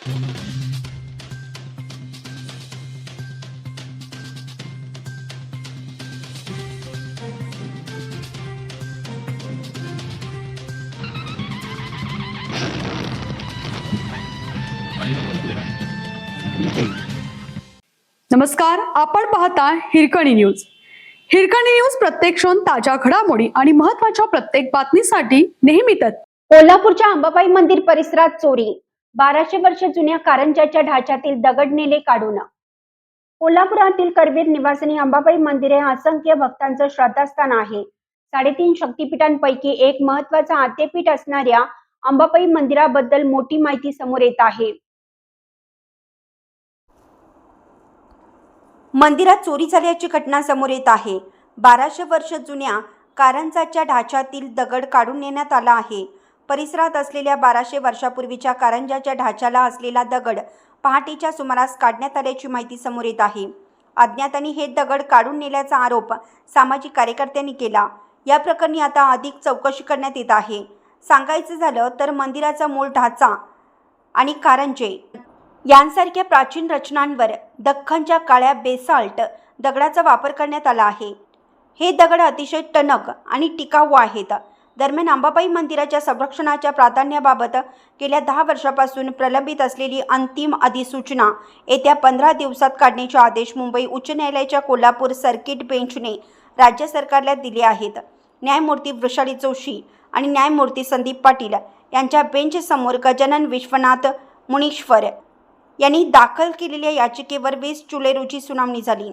नमस्कार, आपण पाहता हिरकणी न्यूज. हिरकणी न्यूज प्रत्येक क्षण ताज्या घडामोडी आणि महत्त्वाच्या प्रत्येक बातमीसाठी नेहमीच. कोल्हापूरच्या अंबाबाई मंदिर परिसरात चोरी. 1200 वर्ष जुन्या कारंजाच्या ढाच्यातील दगड नेले काढून. कोल्हापुरातील करवीर निवासिनी अंबाबाई मंदिर हे असंख्य भक्तांचं श्रद्धास्थान आहे. 3.5 शक्तिपीठांपैकी एक महत्त्वाचं आद्यपीठ असणाऱ्या अंबाबाई मंदिराबद्दल मोठी माहिती समोर येत आहे. मंदिरात चोरी झाल्याची घटना समोर येत आहे. 1200 वर्ष जुन्या कारंजाच्या ढाच्यातील दगड काढून नेण्यात आला आहे. परिसरात असलेल्या 1200 वर्षापूर्वीच्या कारंजाच्या ढाच्याला असलेला दगड पहाटेच्या सुमारास काढण्यात आल्याची माहिती समोर येत आहे. अज्ञातांनी हे दगड काढून नेल्याचा आरोप सामाजिक कार्यकर्त्यांनी केला. या प्रकरणी आता अधिक चौकशी करण्यात येत आहे. सांगायचं झालं तर मंदिराचा मूळ ढाचा आणि कारंजे यांसारख्या प्राचीन रचनांवर दख्खनच्या काळ्या बेसाल्ट दगडाचा वापर करण्यात आला आहे. हे दगड अतिशय टणक आणि टिकाऊ आहेत. दरम्यान अंबाबाई मंदिराच्या संरक्षणाच्या प्राधान्याबाबत गेल्या 10 वर्षापासून प्रलंबित असलेली अंतिम अधिसूचना येत्या 15 दिवसात काढण्याचे आदेश मुंबई उच्च न्यायालयाच्या कोल्हापूर सर्किट बेंचने राज्य सरकारला दिले आहेत. न्यायमूर्ती वृषाली जोशी आणि न्यायमूर्ती संदीप पाटील यांच्या बेंचसमोर गजानन विश्वनाथ मुनीश्वर यांनी दाखल केलेल्या याचिकेवर 20 जुलै रोजी सुनावणी झाली.